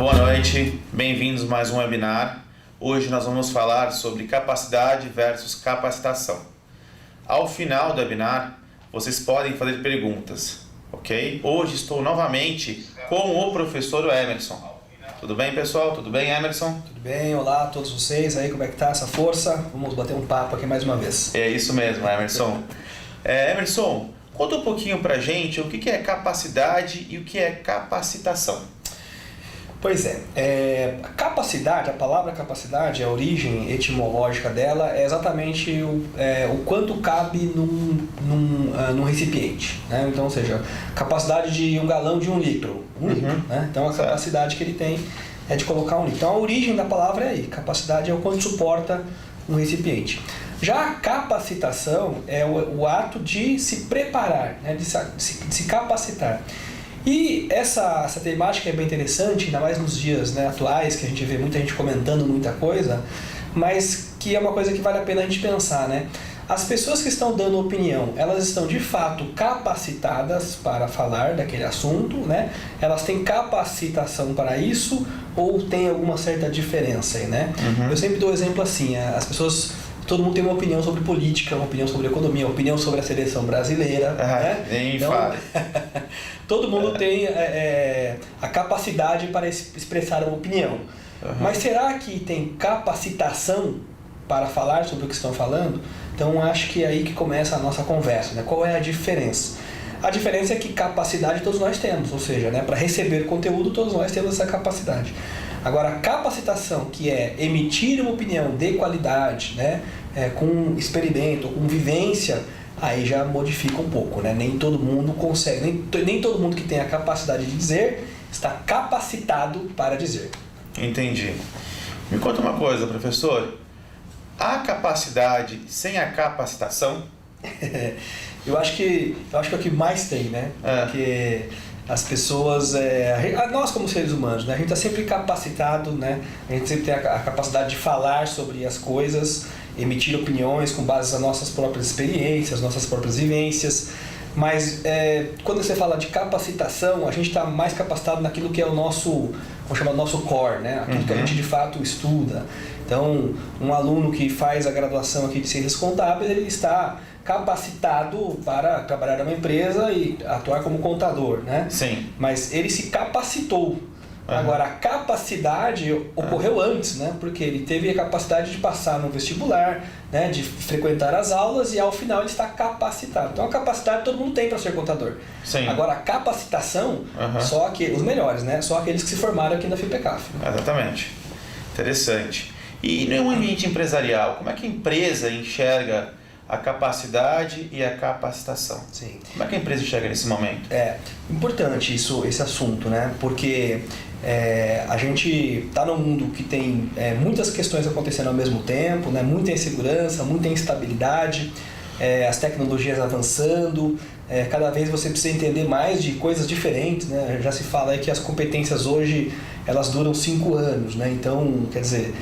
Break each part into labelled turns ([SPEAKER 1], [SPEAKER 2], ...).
[SPEAKER 1] Boa noite, bem-vindos a mais um webinar. Hoje nós vamos falar sobre capacidade versus capacitação. Ao final do webinar, vocês podem fazer perguntas, ok? Hoje estou novamente com o professor Emerson. Tudo bem, pessoal? Tudo bem, Emerson?
[SPEAKER 2] Tudo bem, olá a todos vocês aí, como é que tá essa força? Vamos bater um papo aqui mais uma vez.
[SPEAKER 1] É isso mesmo, Emerson. Emerson, conta um pouquinho pra gente o que é capacidade e o que é capacitação.
[SPEAKER 2] Pois é, capacidade, a palavra capacidade, a origem etimológica dela é exatamente o quanto cabe num recipiente, né? Então, ou seja, capacidade de um galão de 1 litro, litro, né? Então a capacidade que ele tem é de colocar 1 litro. Então a origem da palavra é aí, capacidade é o quanto suporta um recipiente. Já a capacitação é o ato de se preparar, né? de se capacitar. E essa temática é bem interessante, ainda mais nos dias, né, atuais, que a gente vê muita gente comentando muita coisa, mas que é uma coisa que vale a pena a gente pensar, né? As pessoas que estão dando opinião, elas estão de fato capacitadas para falar daquele assunto, né? Elas têm capacitação para isso ou tem alguma certa diferença aí, né? Eu sempre dou exemplo assim, as pessoas... Todo mundo tem uma opinião sobre política, uma opinião sobre economia, uma opinião sobre a seleção brasileira. Né?
[SPEAKER 1] Nem
[SPEAKER 2] então,
[SPEAKER 1] fala.
[SPEAKER 2] todo mundo tem a capacidade para expressar uma opinião. Mas será que tem capacitação para falar sobre o que estão falando? Então acho que é aí que começa a nossa conversa. Né? Qual é a diferença? A diferença é que capacidade todos nós temos, ou seja, né, para receber conteúdo todos nós temos essa capacidade. Agora, a capacitação, que é emitir uma opinião de qualidade, né, com experimento, com vivência, aí já modifica um pouco. Né? Nem todo mundo consegue, nem todo mundo que tem a capacidade de dizer está capacitado para dizer.
[SPEAKER 1] Entendi. Me conta uma coisa, professor. Há capacidade sem a capacitação?
[SPEAKER 2] Eu acho que é o que mais tem, né? Porque as pessoas, nós como seres humanos, né? A gente está sempre capacitado, né? A gente sempre tem a capacidade de falar sobre as coisas, emitir opiniões com base nas nossas próprias experiências, nossas próprias vivências. Mas quando você fala de capacitação, a gente está mais capacitado naquilo que é o nosso, vamos chamar, nosso core, né? Aquilo que a gente de fato estuda. Então, um aluno que faz a graduação aqui de Ciências Contábeis, ele está capacitado para trabalhar numa empresa e atuar como contador, né?
[SPEAKER 1] Sim.
[SPEAKER 2] Mas ele se capacitou. Agora, a capacidade ocorreu antes, né? Porque ele teve a capacidade de passar no vestibular, né? De frequentar as aulas e ao final ele está capacitado. Então, a capacidade todo mundo tem para ser contador.
[SPEAKER 1] Sim.
[SPEAKER 2] Agora, a capacitação, só os melhores, né? Só aqueles que se formaram aqui na FIPECAF. Né?
[SPEAKER 1] Exatamente. Interessante. E no ambiente empresarial, como é que a empresa enxerga a capacidade e a capacitação?
[SPEAKER 2] Sim.
[SPEAKER 1] Como é que a empresa enxerga nesse momento?
[SPEAKER 2] É importante esse assunto, né? Porque a gente está num mundo que tem muitas questões acontecendo ao mesmo tempo, né? Muita insegurança, muita instabilidade, as tecnologias avançando, cada vez você precisa entender mais de coisas diferentes, né? Já se fala aí que as competências hoje elas duram 5 anos, né? Então, quer dizer,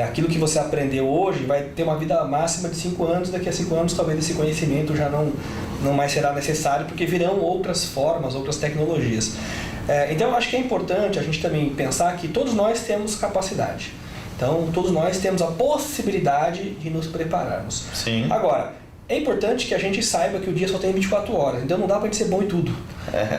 [SPEAKER 2] aquilo que você aprendeu hoje vai ter uma vida máxima de 5 anos, daqui a 5 anos talvez esse conhecimento já não mais será necessário, porque virão outras formas, outras tecnologias. Então eu acho que é importante a gente também pensar que todos nós temos capacidade. Então todos nós temos a possibilidade de nos prepararmos.
[SPEAKER 1] Sim.
[SPEAKER 2] Agora, é importante que a gente saiba que o dia só tem 24 horas, então não dá pra gente ser bom em tudo.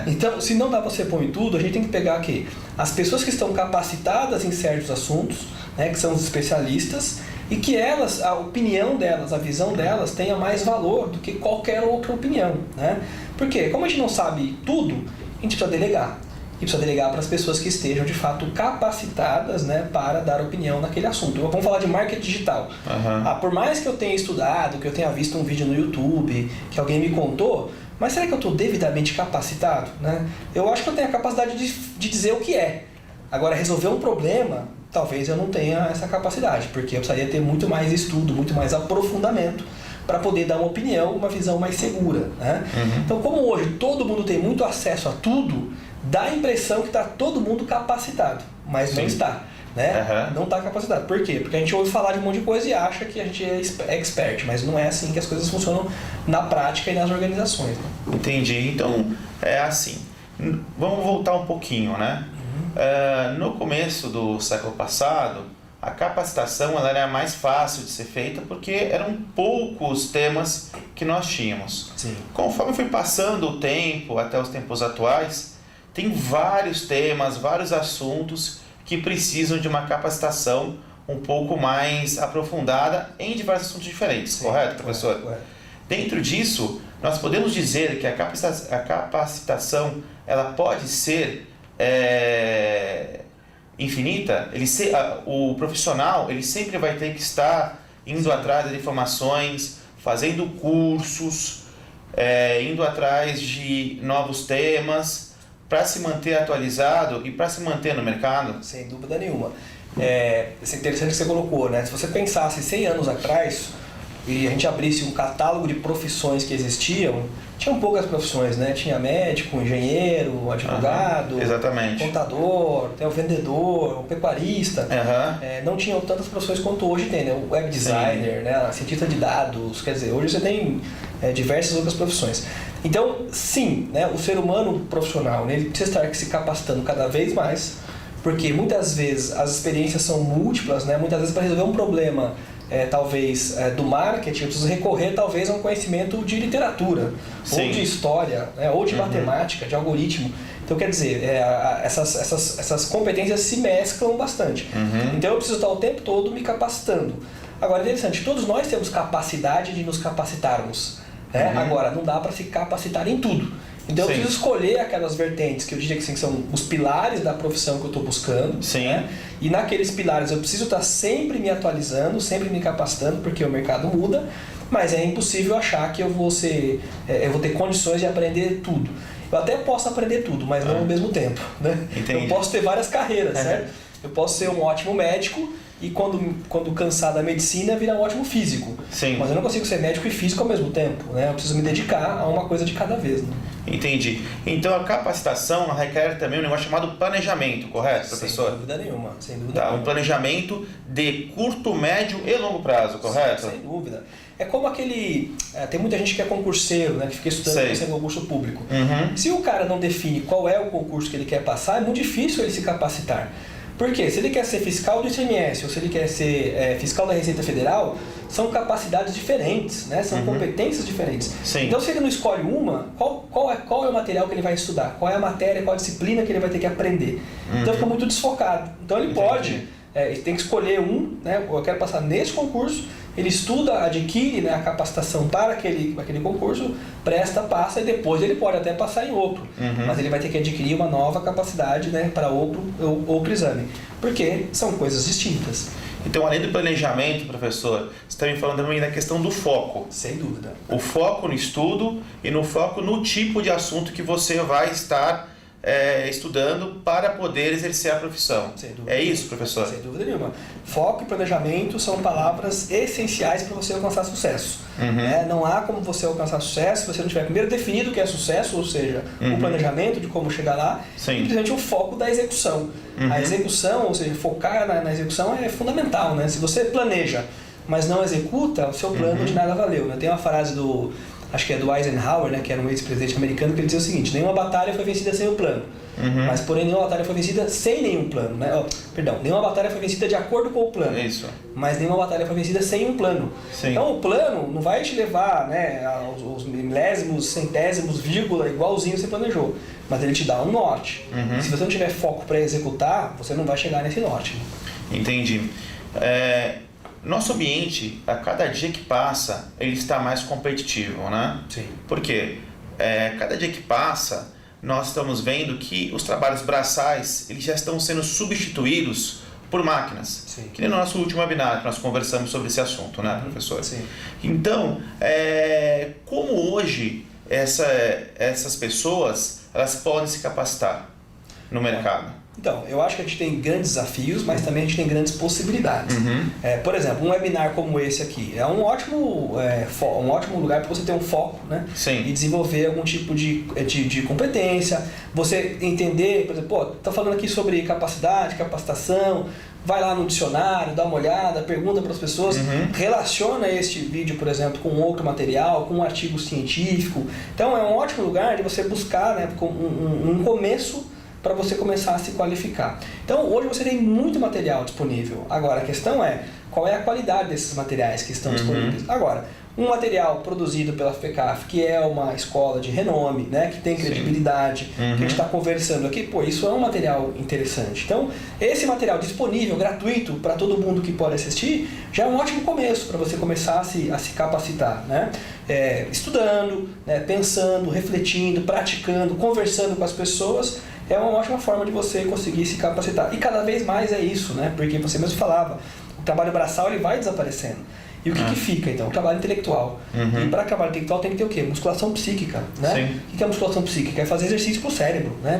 [SPEAKER 2] Então, se não dá pra ser bom em tudo, a gente tem que pegar aqui as pessoas que estão capacitadas em certos assuntos, né, que são os especialistas, e que elas, a opinião delas, a visão delas tenha mais valor do que qualquer outra opinião. Né? Porque, como a gente não sabe tudo, a gente precisa delegar. E precisa delegar para as pessoas que estejam de fato capacitadas, né, para dar opinião naquele assunto. Vamos falar de marketing digital. Por mais que eu tenha estudado, que eu tenha visto um vídeo no YouTube, que alguém me contou, mas será que eu estou devidamente capacitado? Né? Eu acho que eu tenho a capacidade de dizer o que é. Agora, resolver um problema, talvez eu não tenha essa capacidade, porque eu precisaria ter muito mais estudo, muito mais aprofundamento para poder dar uma opinião, uma visão mais segura. Né? Então, como hoje todo mundo tem muito acesso a tudo, dá a impressão que está todo mundo capacitado, mas não está. Né? Não está capacitado. Por quê? Porque a gente ouve falar de um monte de coisa e acha que a gente é expert, mas não é assim que as coisas funcionam na prática e nas organizações. Né?
[SPEAKER 1] Entendi. Então, é assim. Vamos voltar um pouquinho, né? No começo do século passado, a capacitação ela era mais fácil de ser feita porque eram poucos temas que nós tínhamos.
[SPEAKER 2] Sim.
[SPEAKER 1] Conforme foi passando o tempo até os tempos atuais, tem vários temas, vários assuntos que precisam de uma capacitação um pouco mais aprofundada em diversos assuntos diferentes. Sim, correto, professor? Correto. Dentro disso, nós podemos dizer que a capacitação ela pode ser infinita. O profissional ele sempre vai ter que estar indo atrás de informações, fazendo cursos, indo atrás de novos temas para se manter atualizado e para se manter no mercado?
[SPEAKER 2] Sem dúvida nenhuma. Isso é interessante que você colocou, né? Se você pensasse 100 anos atrás e a gente abrisse um catálogo de profissões que existiam, tinham poucas profissões, né? Tinha médico, engenheiro, advogado,
[SPEAKER 1] exatamente,
[SPEAKER 2] contador, tem o vendedor, o pecuarista. Não tinham tantas profissões quanto hoje tem, né? O web designer, né? Cientista de dados, quer dizer, hoje você tem diversas outras profissões. Então, sim, né? O ser humano profissional, né? Ele precisa estar se capacitando cada vez mais, porque muitas vezes as experiências são múltiplas, né? Muitas vezes para resolver um problema talvez do marketing, eu preciso recorrer talvez a um conhecimento de literatura, sim, ou de história, né, ou de matemática, de algoritmo. Então, quer dizer, essas competências se mesclam bastante. Então, eu preciso estar o tempo todo me capacitando. Agora, é interessante, todos nós temos capacidade de nos capacitarmos. Né? Agora, não dá para se capacitar em tudo. Então, eu preciso escolher aquelas vertentes que eu diria que são os pilares da profissão que eu estou buscando. Né? E naqueles pilares eu preciso estar sempre me atualizando, sempre me capacitando, porque o mercado muda, mas é impossível achar que eu vou ter condições de aprender tudo. Eu até posso aprender tudo, mas não ao mesmo tempo. Né? Eu posso ter várias carreiras, certo? Eu posso ser um ótimo médico e quando cansar da medicina virar um ótimo físico.
[SPEAKER 1] Sim.
[SPEAKER 2] Mas eu não consigo ser médico e físico ao mesmo tempo. Né? Eu preciso me dedicar a uma coisa de cada vez. Né?
[SPEAKER 1] Entendi. Então a capacitação requer também um negócio chamado planejamento, correto, professor?
[SPEAKER 2] Sem dúvida nenhuma. Sem dúvida nenhuma.
[SPEAKER 1] Um planejamento de curto, médio e longo prazo, correto?
[SPEAKER 2] Sem dúvida. É como tem muita gente que é concurseiro, né, que fica estudando para concurso público. Se o cara não define qual é o concurso que ele quer passar, é muito difícil ele se capacitar. Por quê? Se ele quer ser fiscal do ICMS ou se ele quer ser fiscal da Receita Federal, são capacidades diferentes, né? São competências diferentes.
[SPEAKER 1] Sim.
[SPEAKER 2] Então, se ele não escolhe uma, qual é o material que ele vai estudar? Qual é a matéria, qual a disciplina que ele vai ter que aprender? Então, fica muito desfocado. Então, ele pode, ele tem que escolher né? Eu quero passar nesse concurso, ele estuda, adquire, né, a capacitação para aquele concurso, presta, passa e depois ele pode até passar em outro. Mas ele vai ter que adquirir uma nova capacidade, né, para outro exame. Porque são coisas distintas.
[SPEAKER 1] Então, além do planejamento, professor, você está me falando também da questão do foco.
[SPEAKER 2] Sem dúvida.
[SPEAKER 1] O foco no estudo e no foco no tipo de assunto que você vai estar estudando para poder exercer a profissão.
[SPEAKER 2] Sem dúvida.
[SPEAKER 1] É isso, professor?
[SPEAKER 2] Sem dúvida nenhuma. Foco e planejamento são palavras essenciais para você alcançar sucesso. Não há como você alcançar sucesso se você não tiver primeiro definido o que é sucesso, ou seja, o planejamento de como chegar lá, e simplesmente o foco da execução. A execução, ou seja, focar na execução é fundamental. Né? Se você planeja, mas não executa, o seu plano de nada valeu. Né? Tem uma frase acho que é do Eisenhower, né, que era um ex-presidente americano, que ele dizia o seguinte: nenhuma batalha foi vencida sem o plano. Mas, porém, nenhuma batalha foi vencida sem nenhum plano. Né? Nenhuma batalha foi vencida de acordo com o plano.
[SPEAKER 1] Isso.
[SPEAKER 2] Mas nenhuma batalha foi vencida sem um plano. Então, o plano não vai te levar, né, aos milésimos, centésimos, vírgula, igualzinho você planejou. Mas ele te dá um norte. Se você não tiver foco para executar, você não vai chegar nesse norte.
[SPEAKER 1] Entendi. Nosso ambiente, a cada dia que passa, ele está mais competitivo, né?
[SPEAKER 2] Sim.
[SPEAKER 1] Por quê? Cada dia que passa, nós estamos vendo que os trabalhos braçais eles já estão sendo substituídos por máquinas.
[SPEAKER 2] Sim.
[SPEAKER 1] Que nem no nosso último webinar que nós conversamos sobre esse assunto, né, professor?
[SPEAKER 2] Sim.
[SPEAKER 1] Então, como hoje essas pessoas elas podem se capacitar no mercado?
[SPEAKER 2] Então, eu acho que a gente tem grandes desafios, mas também a gente tem grandes possibilidades. Por exemplo, um webinar como esse aqui é um ótimo lugar para você ter um foco, né?
[SPEAKER 1] Sim.
[SPEAKER 2] E desenvolver algum tipo de competência. Você entender, por exemplo, tá falando aqui sobre capacidade, capacitação, vai lá no dicionário, dá uma olhada, pergunta para as pessoas, relaciona este vídeo, por exemplo, com outro material, com um artigo científico. Então, é um ótimo lugar de você buscar, né, um começo para você começar a se qualificar. Então, hoje você tem muito material disponível. Agora, a questão é, qual é a qualidade desses materiais que estão disponíveis? Agora, um material produzido pela FECAF, que é uma escola de renome, né, que tem credibilidade, que a gente está conversando aqui, pô, isso é um material interessante. Então, esse material disponível, gratuito, para todo mundo que pode assistir, já é um ótimo começo para você começar a se capacitar, né? Estudando, né, pensando, refletindo, praticando, conversando com as pessoas, é uma ótima forma de você conseguir se capacitar. E cada vez mais é isso, né? Porque você mesmo falava, o trabalho braçal ele vai desaparecendo. E o que fica, então? O trabalho intelectual. E para trabalho intelectual tem que ter o quê? Musculação psíquica, né? Sim. O que é musculação psíquica? É fazer exercício para o cérebro, né?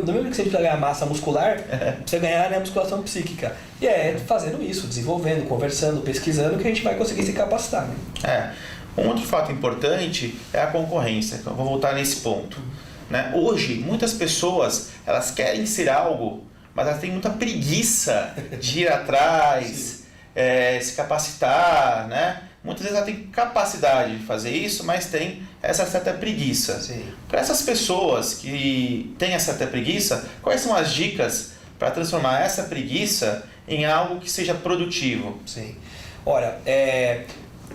[SPEAKER 2] Do mesmo que você precisa ganhar massa muscular, precisa ganhar, né, musculação psíquica. E é fazendo isso, desenvolvendo, conversando, pesquisando, que a gente vai conseguir se capacitar, né?
[SPEAKER 1] Um outro fato importante é a concorrência. Eu vou voltar nesse ponto. Né? Hoje, muitas pessoas elas querem ser algo, mas elas têm muita preguiça de ir atrás, se capacitar, né? Muitas vezes ela tem capacidade de fazer isso, mas tem essa certa preguiça. Para essas pessoas que têm essa certa preguiça, quais são as dicas para transformar essa preguiça em algo que seja produtivo?
[SPEAKER 2] Sim. Olha,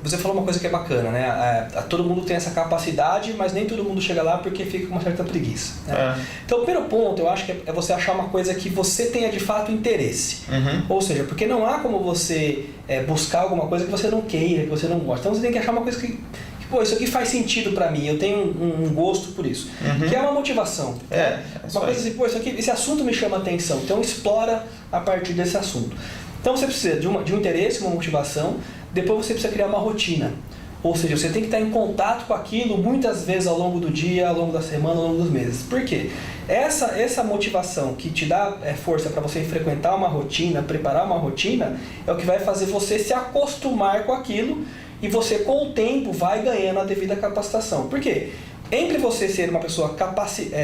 [SPEAKER 2] você falou uma coisa que é bacana, né? Todo mundo tem essa capacidade, mas nem todo mundo chega lá porque fica com uma certa preguiça, né? Então, o primeiro ponto, eu acho que é você achar uma coisa que você tenha de fato interesse. Ou seja, porque não há como você buscar alguma coisa que você não queira, que você não gosta. Então, você tem que achar uma coisa que pô, isso aqui faz sentido pra mim, eu tenho um gosto por isso. Que é uma motivação. Uma coisa assim, pô, esse assunto me chama atenção, então explora a partir desse assunto. Então, você precisa de um interesse, uma motivação. Depois você precisa criar uma rotina, ou seja, você tem que estar em contato com aquilo muitas vezes ao longo do dia, ao longo da semana, ao longo dos meses. Por quê? Essa motivação que te dá força para você frequentar uma rotina, preparar uma rotina, é o que vai fazer você se acostumar com aquilo e você com o tempo vai ganhando a devida capacitação. Por quê? Entre você ser uma pessoa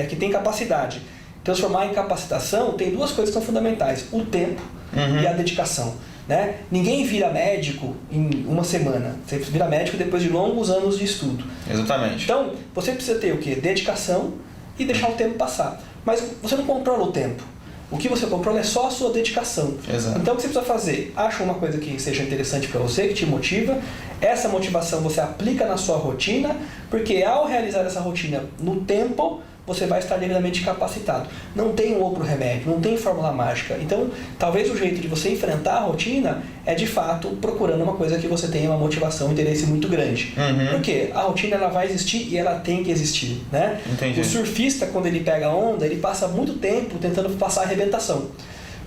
[SPEAKER 2] que tem capacidade, transformar em capacitação, tem duas coisas que são fundamentais, o tempo e a dedicação. Né? Ninguém vira médico em uma semana. Você vira médico depois de longos anos de estudo.
[SPEAKER 1] Exatamente.
[SPEAKER 2] Então, você precisa ter o quê? Dedicação e deixar o tempo passar. Mas você não controla o tempo. O que você controla é só a sua dedicação.
[SPEAKER 1] Exato.
[SPEAKER 2] Então, o que você precisa fazer? Acha uma coisa que seja interessante para você, que te motiva. Essa motivação você aplica na sua rotina, porque ao realizar essa rotina no tempo, você vai estar devidamente capacitado. Não tem um outro remédio, não tem fórmula mágica. Então, talvez o jeito de você enfrentar a rotina é, de fato, procurando uma coisa que você tenha uma motivação, um interesse muito grande. Porque a rotina ela vai existir e ela tem que existir, né?
[SPEAKER 1] Entendi.
[SPEAKER 2] O surfista, quando ele pega a onda, ele passa muito tempo tentando passar a arrebentação.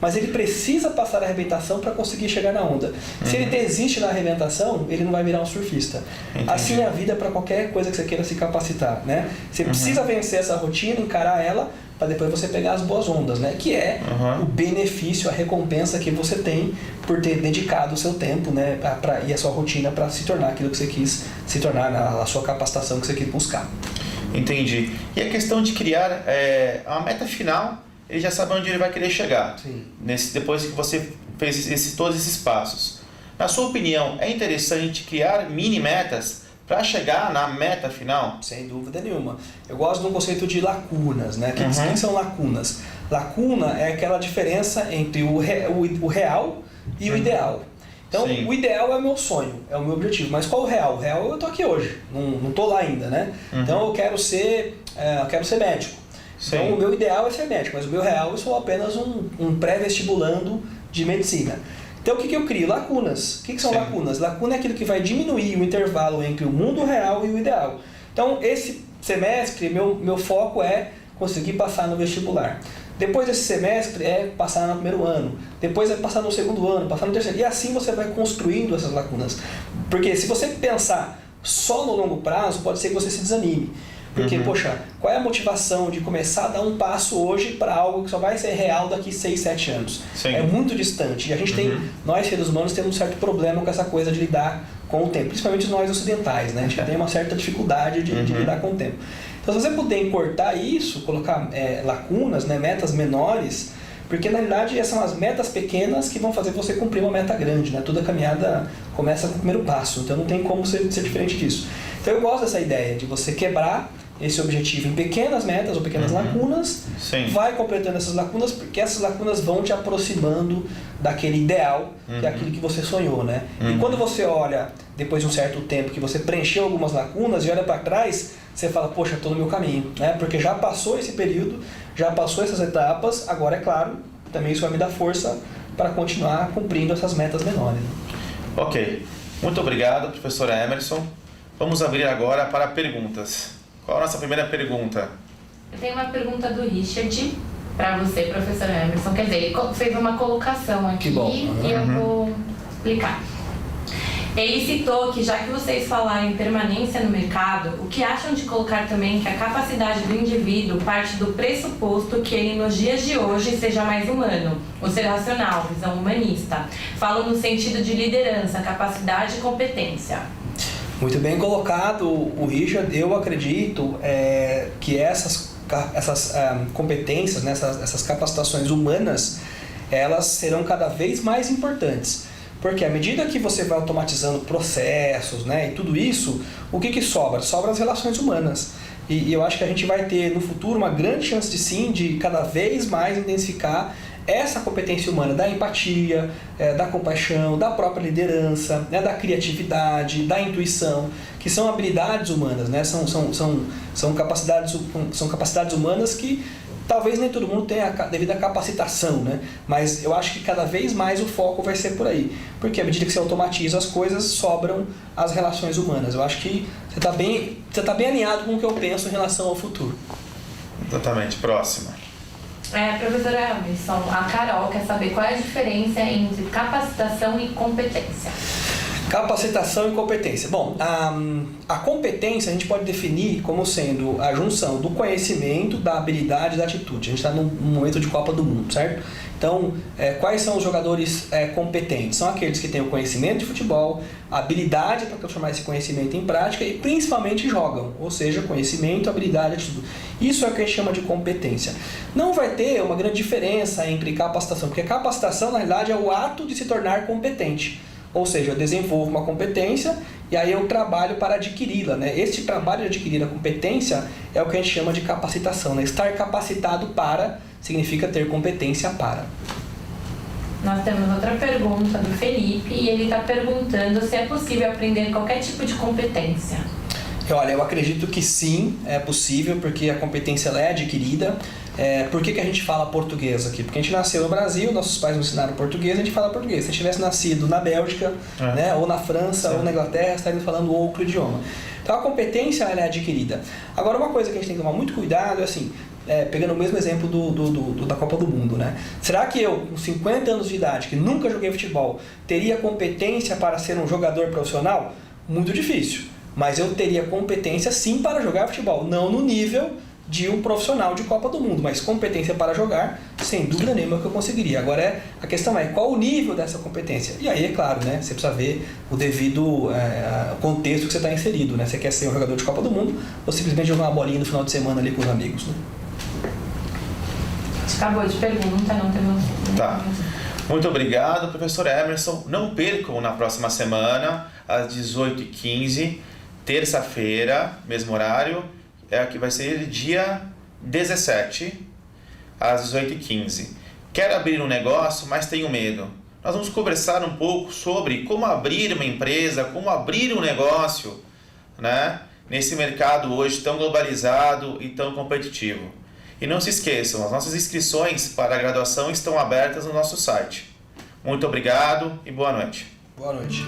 [SPEAKER 2] Mas ele precisa passar a arrebentação para conseguir chegar na onda. Se ele desiste na arrebentação, ele não vai virar um surfista.
[SPEAKER 1] Entendi.
[SPEAKER 2] Assim é a vida para qualquer coisa que você queira se capacitar, né? Você precisa vencer essa rotina, encarar ela, para depois você pegar as boas ondas, né? Que é o benefício, a recompensa que você tem por ter dedicado o seu tempo, né? E a sua rotina para se tornar aquilo que você quis se tornar, a sua capacitação que você quis buscar.
[SPEAKER 1] Entendi. E a questão de criar a meta final, ele já sabe onde ele vai querer chegar.
[SPEAKER 2] Sim.
[SPEAKER 1] Depois que você fez todos esses passos. Na sua opinião, é interessante criar mini metas para chegar na meta final?
[SPEAKER 2] Sem dúvida nenhuma. Eu gosto de um conceito de lacunas, né? O que são lacunas? Lacuna é aquela diferença entre o real e o ideal. Então,
[SPEAKER 1] Sim.
[SPEAKER 2] O ideal é o meu sonho, é o meu objetivo. Mas qual o real? O real eu estou aqui hoje, não estou lá ainda, né? Então, eu quero ser médico.
[SPEAKER 1] Sim.
[SPEAKER 2] Então, o meu ideal é ser médico, mas o meu real eu sou apenas um pré-vestibulando de medicina. Então, o que eu crio? Lacunas. O que são lacunas? Lacuna é aquilo que vai diminuir o intervalo entre o mundo real e o ideal. Então, esse semestre, meu foco é conseguir passar no vestibular. Depois desse semestre é passar no primeiro ano. Depois é passar no segundo ano, passar no terceiro. E assim você vai construindo essas lacunas. Porque se você pensar só no longo prazo, pode ser que você se desanime. Porque, poxa, qual é a motivação de começar a dar um passo hoje para algo que só vai ser real daqui 6, 7 anos?
[SPEAKER 1] Sim.
[SPEAKER 2] É muito distante. E a gente nós seres humanos temos um certo problema com essa coisa de lidar com o tempo. Principalmente nós ocidentais, né? A gente tem uma certa dificuldade de lidar com o tempo. Então, se você puder encurtar isso, colocar lacunas, né, metas menores, porque na realidade essas são as metas pequenas que vão fazer você cumprir uma meta grande, né? Toda caminhada começa com o primeiro passo, então não tem como ser diferente disso. Então eu gosto dessa ideia de você quebrar esse objetivo em pequenas metas ou pequenas lacunas, vai completando essas lacunas, porque essas lacunas vão te aproximando daquele ideal, que é aquilo que você sonhou, né? E quando você olha, depois de um certo tempo, que você preencheu algumas lacunas e olha para trás, você fala, poxa, estou no meu caminho, né? Porque já passou esse período, já passou essas etapas, agora é claro, também isso vai me dar força para continuar cumprindo essas metas menores.
[SPEAKER 1] Ok. Muito obrigado, professor Emerson. Vamos abrir agora para perguntas. Qual a nossa primeira pergunta?
[SPEAKER 3] Eu tenho uma pergunta do Richard para você, professor Emerson. Quer dizer, ele fez uma colocação aqui e eu vou explicar. Ele citou que, já que vocês falaram em permanência no mercado, o que acham de colocar também que a capacidade do indivíduo parte do pressuposto que ele, nos dias de hoje, seja mais humano, ou ser racional, visão humanista. Falo no sentido de liderança, capacidade e competência.
[SPEAKER 2] Muito bem colocado, o Richard. Eu acredito que essas competências, né, essas capacitações humanas, elas serão cada vez mais importantes. Porque à medida que você vai automatizando processos, né, e tudo isso, o que sobra? Sobra as relações humanas. E eu acho que a gente vai ter no futuro uma grande chance de cada vez mais intensificar essa competência humana da empatia, da compaixão, da própria liderança, né, da criatividade, da intuição, que são habilidades humanas, né, são capacidades humanas que talvez nem todo mundo tenha devido à capacitação, né? Mas eu acho que cada vez mais o foco vai ser por aí. Porque à medida que você automatiza as coisas, sobram as relações humanas. Eu acho que você está bem alinhado com o que eu penso em relação ao futuro.
[SPEAKER 1] Exatamente. Próxima.
[SPEAKER 3] Professora Emerson, a Carol quer saber qual é a diferença entre capacitação e competência.
[SPEAKER 2] Capacitação e competência. Bom, a competência a gente pode definir como sendo a junção do conhecimento, da habilidade e da atitude. A gente está num momento de Copa do Mundo, certo? Então, quais são os jogadores competentes? São aqueles que têm o conhecimento de futebol, a habilidade para transformar esse conhecimento em prática e principalmente jogam, ou seja, conhecimento, habilidade e atitude. Isso é o que a gente chama de competência. Não vai ter uma grande diferença entre capacitação, porque capacitação, na realidade, é o ato de se tornar competente. Ou seja, eu desenvolvo uma competência e aí eu trabalho para adquiri-la, né? Este trabalho de adquirir a competência é o que a gente chama de capacitação, né? Estar capacitado para significa ter competência para.
[SPEAKER 3] Nós temos outra pergunta do Felipe e ele está perguntando se é possível aprender qualquer tipo de competência.
[SPEAKER 2] Olha, eu acredito que sim, é possível, porque a competência ela é adquirida. Por que a gente fala português aqui? Porque a gente nasceu no Brasil, nossos pais nos ensinaram português, a gente fala português. Se a gente tivesse nascido na Bélgica, né, ou na França, ou na Inglaterra, estaríamos falando outro idioma. Então a competência ela é adquirida. Agora, uma coisa que a gente tem que tomar muito cuidado é assim, pegando o mesmo exemplo da Copa do Mundo, né? Será que eu, com 50 anos de idade, que nunca joguei futebol, teria competência para ser um jogador profissional? Muito difícil. Mas eu teria competência sim para jogar futebol, não no nível de um profissional de Copa do Mundo, mas competência para jogar, sem dúvida nenhuma que eu conseguiria. Agora a questão é qual o nível dessa competência? E aí é claro, né, você precisa ver o devido contexto que você está inserido, né? Você quer ser um jogador de Copa do Mundo ou simplesmente jogar uma bolinha no final de semana ali com os amigos, né?
[SPEAKER 3] Acabou de pergunta, não temos...
[SPEAKER 1] Tá. Muito obrigado, professor Emerson. Não percam na próxima semana, às 18h15, terça-feira, mesmo horário, que vai ser dia 17, às 18h15. Quero abrir um negócio, mas tenho medo. Nós vamos conversar um pouco sobre como abrir uma empresa, como abrir um negócio, né, nesse mercado hoje tão globalizado e tão competitivo. E não se esqueçam, as nossas inscrições para a graduação estão abertas no nosso site. Muito obrigado e boa noite.
[SPEAKER 2] Boa noite.